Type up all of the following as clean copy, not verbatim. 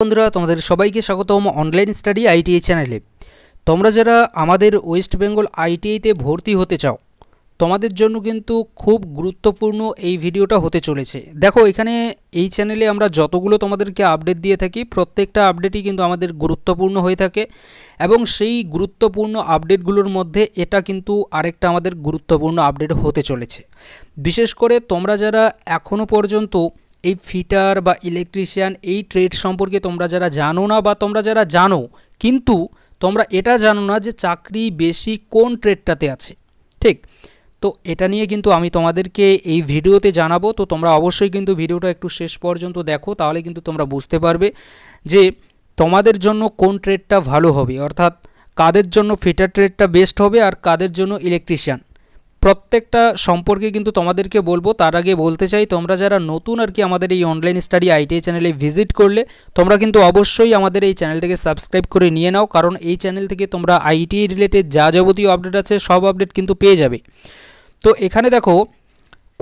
বন্ধুরা তোমাদের সবাইকে স্বাগতম অনলাইন স্টাডি আইটিআই চ্যানেলে। তোমরা যারা আমাদের ওয়েস্ট বেঙ্গল আইটিআইতে ভর্তি হতে চাও তোমাদের জন্য কিন্তু খুব গুরুত্বপূর্ণ এই ভিডিওটা হতে চলেছে। দেখো এখানে এই চ্যানেলে আমরা যতগুলো তোমাদেরকে আপডেট দিয়ে থাকি প্রত্যেকটা আপডেটই কিন্তু আমাদের গুরুত্বপূর্ণ হয়ে থাকে এবং সেই গুরুত্বপূর্ণ আপডেটগুলোর মধ্যে এটা কিন্তু আরেকটা আমাদের গুরুত্বপূর্ণ আপডেট হতে চলেছে। বিশেষ করে তোমরা যারা এখনও পর্যন্ত এই ফিটার বা ইলেকট্রিশিয়ান এই ট্রেড সম্পর্কে তোমরা যারা জানো না বা তোমরা যারা জানো কিন্তু তোমরা এটা জানো না যে চাকরি বেশি কোন ট্রেডটাতে আছে, ঠিক? তো এটা নিয়ে কিন্তু আমি তোমাদেরকে এই ভিডিওতে জানাবো। তো তোমরা অবশ্যই কিন্তু ভিডিওটা একটু শেষ পর্যন্ত দেখো, তাহলে কিন্তু তোমরা বুঝতে পারবে যে তোমাদের জন্য কোন ট্রেডটা ভালো হবে, অর্থাৎ কাদের জন্য ফিটার ট্রেডটা বেস্ট হবে আর কাদের জন্য ইলেকট্রিশিয়ান, প্রত্যেকটা সম্পর্কে কিন্তু তোমাদেরকে বলবো। তার আগে বলতে চাই তোমরা যারা নতুন আর কি আমাদের এই অনলাইন স্টাডি আইটিআই চ্যানেলে ভিজিট করলে তোমরা কিন্তু অবশ্যই আমাদের এই চ্যানেলটাকে সাবস্ক্রাইব করে নিয়ে নাও, কারণ এই চ্যানেল থেকে তোমরা আইটিআই রিলেটেড যা যাবতীয় আপডেট আছে সব আপডেট কিন্তু পেয়ে যাবে। তো এখানে দেখো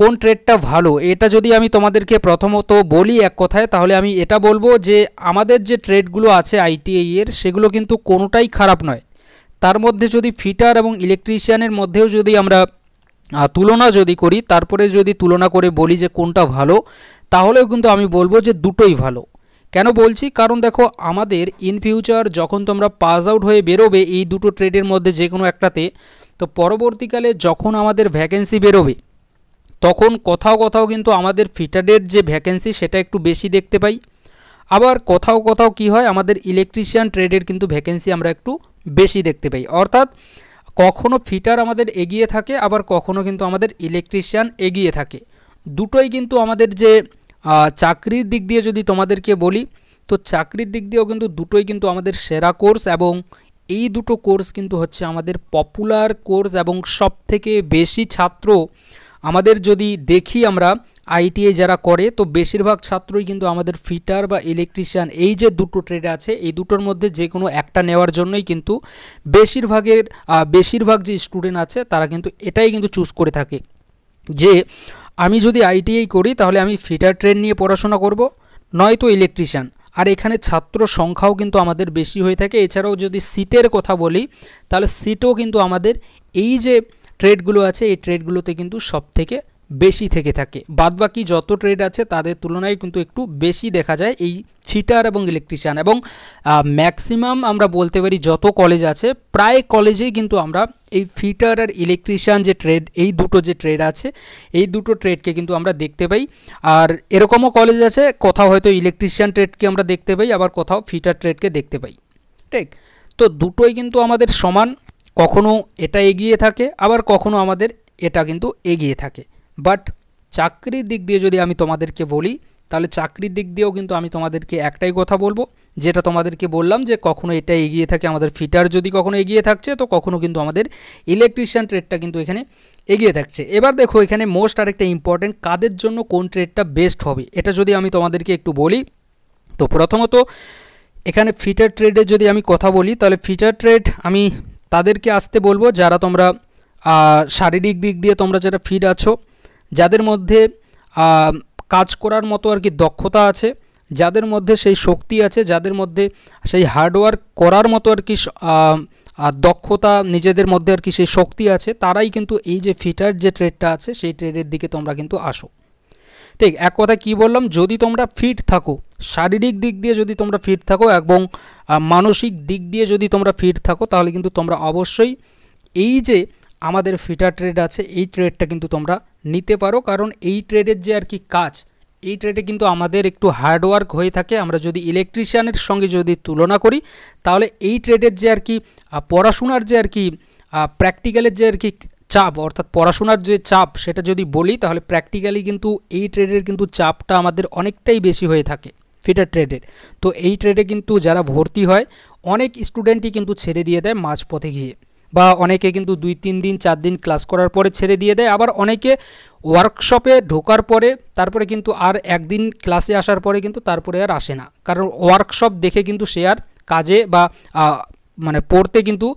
কোন ট্রেডটা ভালো, এটা যদি আমি তোমাদেরকে প্রথমত বলি এক কথায়, তাহলে আমি এটা বলবো যে আমাদের যে ট্রেডগুলো আছে আইটিআই এর সেগুলো কিন্তু কোনোটাই খারাপ নয়। তার মধ্যে যদি ফিটার এবং ইলেকট্রিশিয়ানের মধ্যেও যদি আমরা তুলনা যদি করি, তারপরে যদি তুলনা করে বলি যে কোনটা ভালো, তাহলেও কিন্তু আমি বলবো যে দুটোই ভালো। কেন বলছি? কারণ দেখো আমাদের ইন ফিউচার যখন তোমরা পাস আউট হয়ে বেরোবে এই দুটো ট্রেডের মধ্যে যে কোনো একটাতে, তো পরবর্তীকালে যখন আমাদের ভ্যাকেন্সি বেরোবে তখন কোথাও কোথাও কিন্তু আমাদের ফিটারের যে ভ্যাকেন্সি সেটা একটু বেশি দেখতে পাই, আবার কোথাও কোথাও কি হয় আমাদের ইলেকট্রিশিয়ান ট্রেডের কিন্তু ভ্যাকেন্সি আমরা একটু বেশি দেখতে পাই। অর্থাৎ কখনো ফিটার আমাদের এগিয়ে থাকে, আবার কখনো কিন্তু আমাদের ইলেকট্রিশিয়ান এগিয়ে থাকে। দুটোই কিন্তু আমাদের যে চাকরির দিক দিয়ে যদি তোমাদেরকে বলি, তো চাকরির দিক দিয়েও কিন্তু দুটোই কিন্তু আমাদের সেরা কোর্স এবং এই দুটো কোর্স কিন্তু হচ্ছে আমাদের পপুলার কোর্স এবং সবথেকে বেশি ছাত্র আমাদের যদি দেখি আমরা আইটিআই যারা করে, তো বেশিরভাগ ছাত্রই কিন্তু আমাদের ফিটার বা ইলেকট্রিশিয়ান এই যে দুটো ট্রেড আছে এই দুটোর মধ্যে যে কোনো একটা নেওয়ার জন্যই কিন্তু বেশিরভাগ যে স্টুডেন্ট আছে তারা কিন্তু এটাই কিন্তু চুজ করে থাকে যে আমি যদি আইটিআই করি তাহলে আমি ফিটার ট্রেড নিয়ে পড়াশোনা করব, নয়তো ইলেকট্রিশিয়ান। আর এখানে ছাত্র সংখ্যাও কিন্তু আমাদের বেশি হয়ে থাকে। এছাড়াও যদি সিটের কথা বলি তাহলে সিটও কিন্তু আমাদের এই যে ট্রেডগুলো আছে এই ট্রেডগুলোতে কিন্তু সবথেকে বেশি থেকে থাকে। বাদবাকি যত ট্রেড আছে তাদের তুলনায় কিন্তু একটু বেশি দেখা যায় এই ফিটার এবং ইলেকট্রিশিয়ান। এবং ম্যাক্সিমাম আমরা বলতে পারি যত কলেজ আছে প্রায় কলেজেই কিন্তু আমরা এই ফিটার আর ইলেকট্রিশিয়ান যে ট্রেড এই দুটো যে ট্রেড আছে এই দুটো ট্রেডকে কিন্তু আমরা দেখতে পাই। আর এরকমও কলেজ আছে কোথাও হয়তো ইলেকট্রিশিয়ান ট্রেডকে আমরা দেখতে পাই, আবার কোথাও ফিটার ট্রেডকে দেখতে পাই, ঠিক? তো দুটোই কিন্তু আমাদের সমান, কখনো এটা এগিয়ে থাকে আবার কখনো আমাদের এটা কিন্তু এগিয়ে থাকে। বাট চাকরির দিক দিয়ে যদি আমি তোমাদেরকে বলি তাহলে চাকরির দিক দিয়েও কিন্তু আমি তোমাদেরকে একটাই কথা বলবো, যেটা তোমাদেরকে বললাম যে কখনো এটা এগিয়ে থাকে আমাদের ফিটার, যদি কখনো এগিয়ে থাকছে তো কখনো কিন্তু আমাদের ইলেকট্রিশিয়ান ট্রেডটা কিন্তু এখানে এগিয়ে থাকছে। এবার দেখো এখানে মোস্ট আরেকটা ইম্পর্টেন্ট, কাদের জন্য কোন ট্রেডটা বেস্ট হবে এটা যদি আমি তোমাদেরকে একটু বলি, তো প্রথমত এখানে ফিটার ট্রেডের যদি আমি কথা বলি তাহলে ফিটার ট্রেড আমি তাদেরকে আসতে বলবো যারা তোমরা শারীরিক দিক দিয়ে তোমরা যারা ফিট আছো, যাদের মধ্যে কাজ করার মতো আর কি দক্ষতা আছে, যাদের মধ্যে সেই শক্তি আছে, যাদের মধ্যে সেই হার্ডওয়ার্ক করার মতো আর কি দক্ষতা নিজেদের মধ্যে আর কি সেই শক্তি আছে, তারাই কিন্তু এই যে ফিটার যে ট্রেডটা আছে সেই ট্রেডের দিকে তোমরা কিন্তু আসো, ঠিক? এক কথা কি বললাম, যদি তোমরা ফিট থাকো, শারীরিক দিক দিয়ে যদি তোমরা ফিট থাকো এবং মানসিক দিক দিয়ে যদি তোমরা ফিট থাকো তাহলে কিন্তু তোমরা অবশ্যই এই যে আমাদের ফিটার ট্রেড আছে এই ট্রেডটা কিন্তু তোমরা নিতে পারো। কারণ এই ট্রেডের যে আর কি কাজ, এই ট্রেডে কিন্তু আমাদের একটু হার্ডওয়ার্ক হয়ে থাকে। আমরা যদি ইলেকট্রিশিয়ানের সঙ্গে যদি তুলনা করি তাহলে এই ট্রেডের যে আর কি পড়াশোনার যে আর কি প্র্যাকটিক্যালের যে আর কি চাপ, অর্থাৎ পড়াশোনার যে চাপ সেটা যদি বলি তাহলে প্র্যাকটিক্যালি কিন্তু এই ট্রেডের কিন্তু চাপটা আমাদের অনেকটাই বেশি হয়ে থাকে ফিটার ট্রেডের। তো এই ট্রেডে কিন্তু যারা ভর্তি হয় অনেক স্টুডেন্টই কিন্তু ছেড়ে দিয়ে দেয় মাঝপথে গিয়ে, বা অনেকে কিন্তু 2-3 দিন 4 দিন ক্লাস করার পরে ছেড়ে দিয়ে দেয়, আবার অনেকে ওয়ার্কশপে ঢোকার পরে তারপরে কিন্তু আর একদিন ক্লাসে আসার পরে কিন্তু তারপরে আর আসে না, কারণ ওয়ার্কশপ দেখে কিন্তু সে আর কাজে বা মানে পড়তে কিন্তু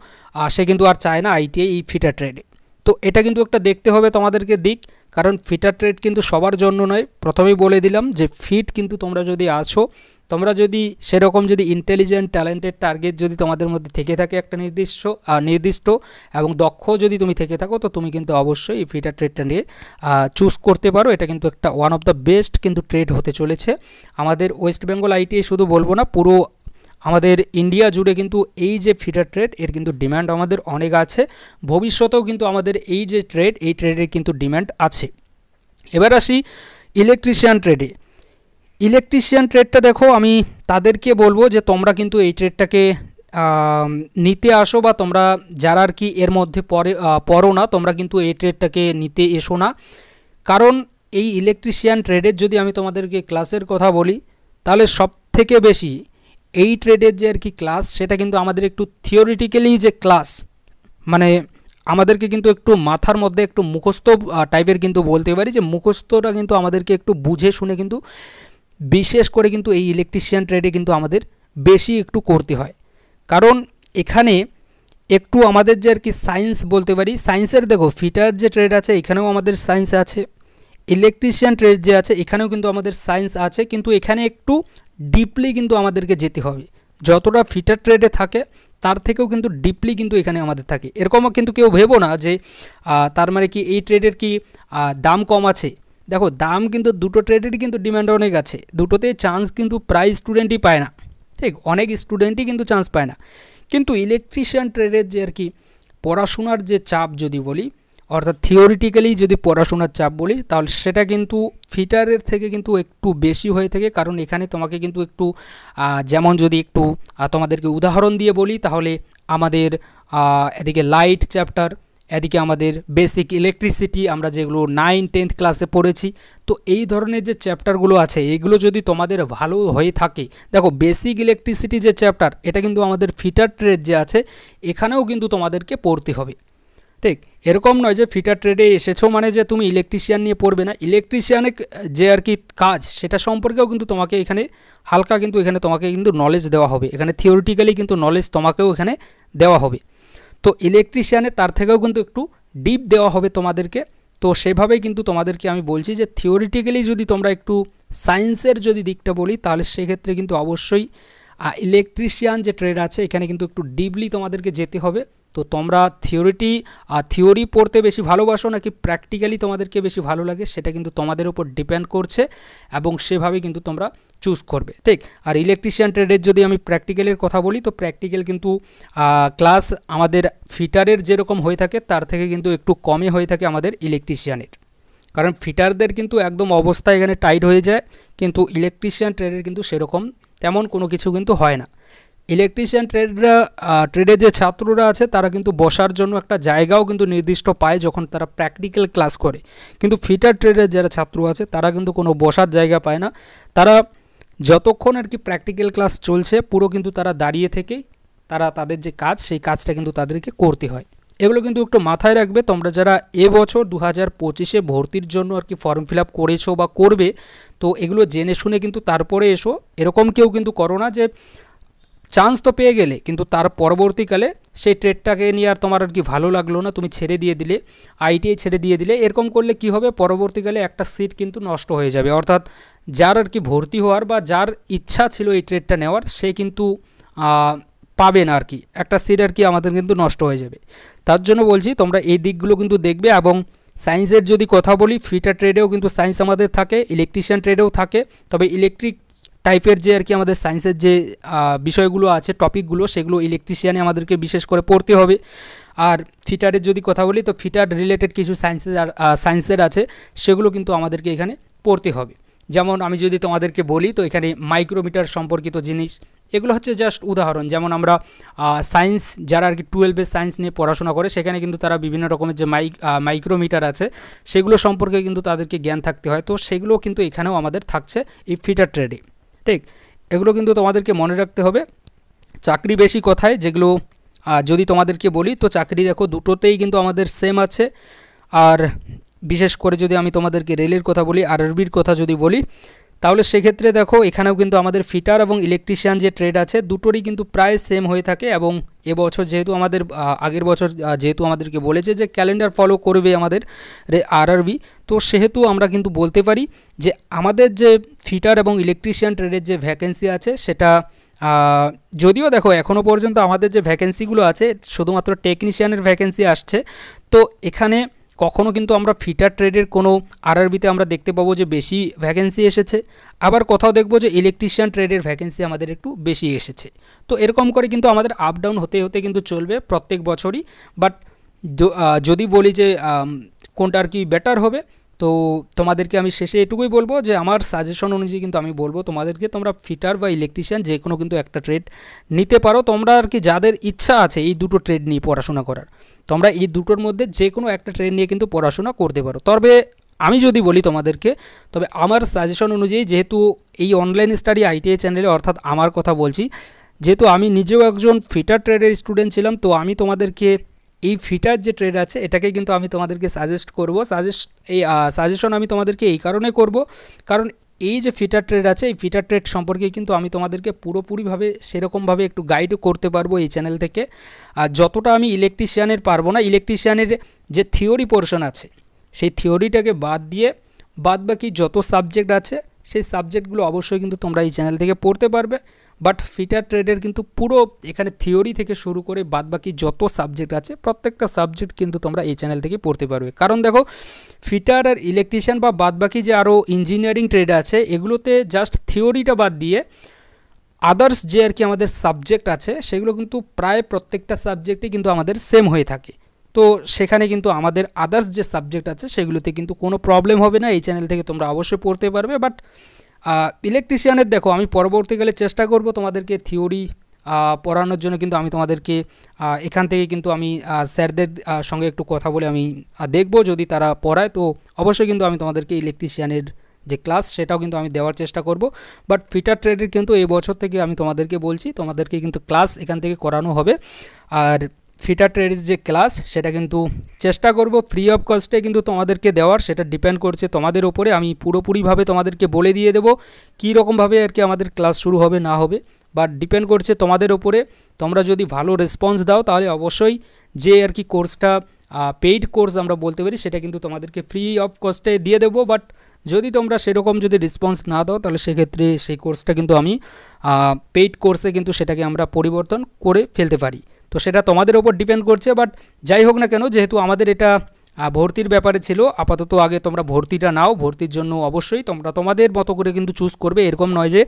সে কিন্তু আর চায় না আইটিআই এই ফিটার ট্রেডে। তো এটা কিন্তু একটা দেখতে হবে তোমাদেরকে দিক, কারণ ফিটার ট্রেড কিন্তু সবার জন্য নয়। প্রথমেই বলে দিলাম যে ফিট কিন্তু তোমরা যদি আছো তোমরা যদি সেরকম যদি ইন্টেলিজেন্ট ট্যালেন্টেড টার্গেট যদি তোমাদের মধ্যে থেকে থাকে একটা নির্দিষ্ট এবং দক্ষ যদি তুমি থেকে থাকো, তো তুমি কিন্তু অবশ্যই এই ফিটার ট্রেডটা নিয়ে চুজ করতে পারো। এটা কিন্তু একটা ওয়ান অফ দ্য বেস্ট কিন্তু ট্রেড হতে চলেছে। আমাদের ওয়েস্ট বেঙ্গল আইটিআই শুধু বলবো না, পুরো আমাদের ইন্ডিয়া জুড়ে কিন্তু এই যে ফিটার ট্রেড এর কিন্তু ডিমান্ড আমাদের অনেক আছে। ভবিষ্যতেও কিন্তু আমাদের এই যে ট্রেড, এই ট্রেডের কিন্তু ডিমান্ড আছে। এবার আসি ইলেকট্রিশিয়ান ট্রেডে। ইলেকট্রিশিয়ান ট্রেডটা দেখো, আমি তাদেরকে বলবো যে তোমরা কিন্তু এই ট্রেডটাকে নিতে আসো, বা তোমরা যারা আর কি এর মধ্যে পড়ো না, তোমরা কিন্তু এই ট্রেডটাকে নিতে এসো না। কারণ এই ইলেকট্রিশিয়ান ট্রেডের যদি আমি তোমাদেরকে ক্লাসের কথা বলি, তাহলে সব থেকে বেশি এই ট্রেডের যে আর কি ক্লাস, সেটা কিন্তু আমাদের একটু থিওরিটিক্যালি যে ক্লাস, মানে আমাদেরকে কিন্তু একটু মাথার মধ্যে একটু মুখস্থ টাইপের কিন্তু বলতে পারি, যে মুখস্থটা কিন্তু আমাদেরকে একটু বুঝে শুনে কিন্তু বিশেষ করে কিন্তু এই ইলেকট্রিশিয়ান ট্রেডে কিন্তু আমাদের বেশি একটু করতে হয়। কারণ এখানে একটু আমাদের যে আর কি সায়েন্স বলতে পারি, সায়েন্সের দেখো ফিটার যে ট্রেড আছে এখানেও আমাদের সায়েন্স আছে, ইলেকট্রিশিয়ান ট্রেড যে আছে এখানেও কিন্তু আমাদের সায়েন্স আছে, কিন্তু এখানে একটু ডিপলি কিন্তু আমাদেরকে যেতে হবে। যতটা ফিটার ট্রেডে থাকে তার থেকেও কিন্তু ডিপলি কিন্তু এখানে আমাদের থাকে। এরকমও কিন্তু কেউ ভেবো না যে তার মানে কি এই ট্রেডের কি দাম কম আছে। দেখো দাম কিন্তু দুটো ট্রেডেরই কিন্তু ডিমান্ড অনেক আছে, দুটোতে চান্স কিন্তু প্রায় স্টুডেন্টই পায় না, ঠিক, অনেক স্টুডেন্টই কিন্তু চান্স পায় না। কিন্তু ইলেকট্রিশিয়ান ট্রেডের যে আর কি পড়াশোনার যে চাপ যদি বলি, অর্থাৎ থিওরিটিক্যালি যদি পড়াশোনার চাপ বলি, তাহলে সেটা কিন্তু ফিটারের থেকে কিন্তু একটু বেশি হয়ে থাকে। কারণ এখানে তোমাকে কিন্তু একটু যেমন যদি একটু তোমাদেরকে উদাহরণ দিয়ে বলি, তাহলে আমাদের এদিকে লাইট চ্যাপ্টার, এদিকে আমাদের বেসিক ইলেকট্রিসিটি, আমরা যেগুলো 9-10th ক্লাসে পড়েছি, তো এই ধরনের যে চ্যাপ্টারগুলো আছে এগুলো যদি তোমাদের ভালো হয়ে থাকে, দেখো বেসিক ইলেকট্রিসিটি যে চ্যাপ্টার, এটা কিন্তু আমাদের ফিটার ট্রেড যে আছে এখানেও কিন্তু তোমাদেরকে পড়তে হবে, ঠিক। এরকম নয় যে ফিটার ট্রেডে এসেছো মানে যে তুমি ইলেকট্রিশিয়ান নিয়ে পড়বে না। ইলেকট্রিশিয়ানের যে আর কি কাজ, সেটা সম্পর্কেও কিন্তু তোমাকে এখানে হালকা কিন্তু এখানে তোমাকে কিন্তু নলেজ দেওয়া হবে, এখানে থিওরিটিক্যালি কিন্তু নলেজ তোমাকেও এখানে দেওয়া হবে। তো ইলেকট্রিশিয়ানে তার থেকেও কিন্তু একটু ডিপ দেওয়া হবে তোমাদেরকে। তো সেভাবেই কিন্তু তোমাদেরকে আমি বলছি যে থিওরিটিক্যালি যদি তোমরা একটু সায়েন্সের যদি দিকটা বলি, তাহলে সেক্ষেত্রে কিন্তু অবশ্যই ইলেকট্রিশিয়ান যে ট্রেড আছে এখানে কিন্তু একটু ডিপলি তোমাদেরকে যেতে হবে। তো তোমরা থিওরি পড়তে বেশি ভালোবাসো নাকি প্র্যাকটিক্যালি তোমাদেরকে বেশি ভালো লাগে, সেটা কিন্তু তোমাদের উপর ডিপেন্ড করছে, এবং সেভাবে কিন্তু তোমরা চুজ করবে, ঠিক। আর ইলেকট্রিশিয়ান ট্রেডের যদি আমি প্র্যাকটিক্যালের কথা বলি, তো প্র্যাকটিক্যাল কিন্তু ক্লাস আমাদের ফিটারের যেরকম হয়ে থাকে তার থেকে কিন্তু একটু কমে হয়ে থাকে আমাদের ইলেকট্রিশিয়ানের। কারণ ফিটারদের কিন্তু একদম অবস্থা এখানে টাইট হয়ে যায়, কিন্তু ইলেকট্রিশিয়ান ট্রেডের কিন্তু সেরকম তেমন কোনো কিছু কিন্তু হয় না। ইলেকট্রিশিয়ান ট্রেডের যে ছাত্ররা আছে তারা কিন্তু বসার জন্য একটা জায়গাও কিন্তু নির্দিষ্ট পায় যখন তারা প্র্যাকটিক্যাল ক্লাস করে, কিন্তু ফিটার ট্রেডের যারা ছাত্র আছে তারা কিন্তু কোনো বসার জায়গা পায় না। তারা যতক্ষণ আর কি প্র্যাকটিক্যাল ক্লাস চলছে পুরো কিন্তু তারা দাঁড়িয়ে থেকেই তারা তাদের যে কাজ, সেই কাজটা কিন্তু তাদেরকে করতে হয়। এগুলো কিন্তু একটু মাথায় রাখবে তোমরা যারা এবছর 2025-এ ভর্তির জন্য আর কি ফর্ম ফিল আপ করেছো বা করবে, তো এগুলো জেনে শুনে কিন্তু তারপরে এসো। এরকম কেউ কিন্তু করো না যে চান্স তো পেয়ে গেলে কিন্তু তার পরবর্তীকালে সেই ট্রেডটাকে নিয়ে আর তোমার আর কি ভালো লাগলো না, তুমি ছেড়ে দিয়ে দিলে, আইটিআই ছেড়ে দিয়ে দিলে। এরকম করলে কি হবে, পরবর্তীকালে একটা সিট কিন্তু নষ্ট হয়ে যাবে। অর্থাৎ যার আর কি ভর্তি হওয়ার বা যার ইচ্ছা ছিল এই ট্রেডটা নেওয়ার, সে কিন্তু পাবে না আর কি, একটা সিট আর কি আমাদের কিন্তু নষ্ট হয়ে যাবে। তার জন্য বলছি তোমরা এই দিকগুলো কিন্তু দেখবে। এবং সায়েন্সের যদি কথা বলি, ফিটার ট্রেডেও কিন্তু সায়েন্স আমাদের থাকে, ইলেকট্রিশিয়ান ট্রেডেও থাকে, তবে ইলেকট্রিক টাইপের যে আর কি আমাদের সায়েন্সের যে বিষয়গুলো আছে, টপিকগুলো, সেগুলো ইলেকট্রিশিয়ানে আমাদেরকে বিশেষ করে পড়তে হবে। আর ফিটারের যদি কথা বলি, তো ফিটার রিলেটেড কিছু সায়েন্সের আছে, সেগুলো কিন্তু আমাদেরকে এখানে পড়তে হবে। যেমন আমি যদি তোমাদেরকে বলি, তো এখানে মাইক্রোমিটার সম্পর্কিত জিনিস, এগুলো হচ্ছে জাস্ট উদাহরণ। যেমন আমরা সায়েন্স যারা আর কি 12-এ সায়েন্স নিয়ে পড়াশোনা করে, সেখানে কিন্তু তারা বিভিন্ন রকমের যে মাইক্রোমিটার আছে সেগুলো সম্পর্কে কিন্তু তাদেরকে জ্ঞান থাকতে হয়। তো সেগুলো কিন্তু এখানেও আমাদের থাকছে এই ফিটার ট্রেডে, ঠিক। এগুলো কিন্তু তোমাদেরকে মনে রাখতে হবে। চাকরি বেশি কথায়, যেগুলো যদি তোমাদেরকে বলি, তো চাকরি দেখো দুটোতেই কিন্তু আমাদের সেম আছে। আর বিশেষ করে যদি আমি তোমাদেরকে রেলের কথা বলি, আরআরবির কথা যদি বলি, তাহলে সেক্ষেত্রে দেখো এখানেও কিন্তু আমাদের ফিটার এবং ইলেকট্রিশিয়ান যে ট্রেড আছে দুটোরই কিন্তু প্রায় সেম হয়ে থাকে। এবং এবছর যেহেতু আমাদের আগের বছর যেহেতু আমাদেরকে বলেছে যে ক্যালেন্ডার ফলো করবে আমাদের আরআরবি, তো সেহেতু আমরা কিন্তু বলতে পারি যে আমাদের যে ফিটার এবং ইলেকট্রিশিয়ান ট্রেডের যে ভ্যাকেন্সি আছে সেটা যদিও দেখো এখনও পর্যন্ত আমাদের যে ভ্যাকেন্সিগুলো আছে শুধুমাত্র টেকনিশিয়ানের ভ্যাকেন্সি আসছে, তো এখানে কখনও কিন্তু আমরা ফিটার ট্রেডের কোনো আরআরবিতে আমরা দেখতে পাবো যে বেশি ভ্যাকেন্সি এসেছে, আবার কোথাও দেখবো যে ইলেকট্রিশিয়ান ট্রেডের ভ্যাকেন্সি আমাদের একটু বেশি এসেছে। তো এরকম করে কিন্তু আমাদের আপ ডাউন হতে হতে কিন্তু চলবে প্রত্যেক বছরই। বাট যদি বলি যে কোনটা আর কি বেটার হবে, তো তোমাদেরকে আমি শেষে এটুকুই বলবো যে আমার সাজেশন অনুযায়ী কিন্তু আমি বলবো তোমাদেরকে তোমরা ফিটার বা ইলেকট্রিশিয়ান যে কোনো কিন্তু একটা ট্রেড নিতে পারো। তোমরা আর কি যাদের ইচ্ছা আছে এই দুটো ট্রেড নিয়ে পড়াশোনা করার, তোমরা এই দুটোর মধ্যে যে কোনো একটা ট্রেড নিয়ে কিন্তু পড়াশোনা করতে পারো। তবে আমি যদি বলি তোমাদেরকে, তবে আমার সাজেশন অনুযায়ী, যেহেতু এই অনলাইন স্টাডি আইটিআই চ্যানেলে অর্থাৎ আমার কথা বলছি, যেহেতু আমি নিজেও একজন ফিটার ট্রেডের স্টুডেন্ট ছিলাম, তো আমি তোমাদেরকে এই ফিটার যে ট্রেড আছে এটাকে কিন্তু আমি তোমাদেরকে সাজেস্ট করব। এই সাজেশন আমি তোমাদেরকে এই কারণে করব, কারণ এই যে ফিটার ট্রেড আছে এই ফিটার ট্রেড সম্পর্কে কিন্তু আমি তোমাদেরকে পুরোপুরিভাবে সেরকমভাবে একটু গাইডও করতে পারবো এই চ্যানেল থেকে। আর যতটা আমি ইলেকট্রিশিয়ানের পারবো না, ইলেকট্রিশিয়ানের যে থিওরি পোর্শন আছে সেই থিওরিটাকে বাদ দিয়ে বাদ বাকি যত সাবজেক্ট আছে সেই সাবজেক্টগুলো অবশ্যই কিন্তু তোমরা এই চ্যানেল থেকে পড়তে পারবে। বাট ফিটার ট্রেডের কিন্তু পুরো এখানে থিওরি থেকে শুরু করে বাদবাকি যত সাবজেক্ট আছে প্রত্যেকটা সাবজেক্ট কিন্তু তোমরা এই চ্যানেল থেকে পড়তে পারবে। কারণ দেখো ফিটার আর ইলেকট্রিশিয়ান বা বাদবাকি যে আরও ইঞ্জিনিয়ারিং ট্রেড আছে এগুলোতে জাস্ট থিওরিটা বাদ দিয়ে আদার্স যে আর কি আমাদের সাবজেক্ট আছে সেগুলো কিন্তু প্রায় প্রত্যেকটা সাবজেক্টই কিন্তু আমাদের সেম হয়ে থাকে। তো সেখানে কিন্তু আমাদের আদার্স যে সাবজেক্ট আছে সেগুলোতে কিন্তু কোনো প্রবলেম হবে না, এই চ্যানেল থেকে তোমরা অবশ্যই পড়তে পারবে। বাট ইলেকট্রিশিয়ানের দেখো আমি পরবর্তীকালে চেষ্টা করব তোমাদেরকে থিওরি পড়ানোর জন্য, কিন্তু আমি তোমাদেরকে এখান থেকে কিন্তু আমি স্যারদের সঙ্গে একটু কথা বলে আমি দেখব, যদি তারা পড়ায় তো অবশ্যই কিন্তু আমি তোমাদেরকে ইলেকট্রিশিয়ানের যে ক্লাস সেটাও কিন্তু আমি দেওয়ার চেষ্টা করব। বাট ফিটার ট্রেডের কিন্তু এই বছর থেকে আমি তোমাদেরকে বলছি তোমাদেরকে কিন্তু ক্লাস এখান থেকে করানো হবে। আর ফিটার ট্রেডের যে ক্লাস সেটা কিন্তু চেষ্টা করব ফ্রি অফ কস্টে কিন্তু তোমাদেরকে দেওয়ার, সেটা ডিপেন্ড করছে তোমাদের ওপরে। আমি পুরোপুরিভাবে তোমাদেরকে বলে দিয়ে দেবো কী রকমভাবে আর কি আমাদের ক্লাস শুরু হবে না হবে, বাট ডিপেন্ড করছে তোমাদের ওপরে। তোমরা যদি ভালো রেসপন্স দাও তাহলে অবশ্যই যে আর কি কোর্সটা পেইড কোর্স আমরা বলতে পারি সেটা কিন্তু তোমাদেরকে ফ্রি অফ কস্টে দিয়ে দেবো। বাট যদি তোমরা সেরকম যদি রেসপন্স না দাও তাহলে সেক্ষেত্রে সেই কোর্সটা কিন্তু আমি পেইড কোর্সে কিন্তু সেটাকে আমরা পরিবর্তন করে ফেলতে পারি। তো সেটা তোমাদের ওপর ডিপেন্ড করছে। বাট যাই হোক না কেন, যেহেতু আমাদের এটা ভর্তির ব্যাপারে ছিল, আপাতত আগে তোমরা ভর্তিটা নাও। ভর্তির জন্য অবশ্যই তোমরা তোমাদের মতো করে কিন্তু চুজ করবে, এরকম নয় যে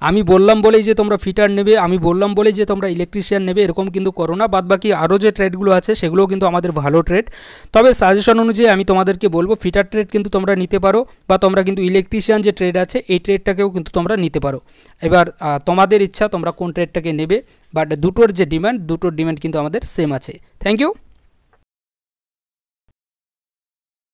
আমি বললাম বলেই যে তোমরা ফিটার নেবে, আমি বললাম বলেই যে তোমরা ইলেকট্রিশিয়ান নেবে, এরকম কিন্তু করো না। বাদবাকি আরও যে ট্রেডগুলো আছে সেগুলোও কিন্তু আমাদের ভালো ট্রেড। তবে সাজেশন অনুযায়ী আমি তোমাদেরকে বলবো ফিটার ট্রেড কিন্তু তোমরা নিতে পারো, বা তোমরা কিন্তু ইলেকট্রিশিয়ান যে ট্রেড আছে এই ট্রেডটাকেও কিন্তু তোমরা নিতে পারো। এবার তোমাদের ইচ্ছা তোমরা কোন ট্রেডটাকে নেবে, বাট দুটোর ডিমান্ড কিন্তু আমাদের সেম আছে। Thank you.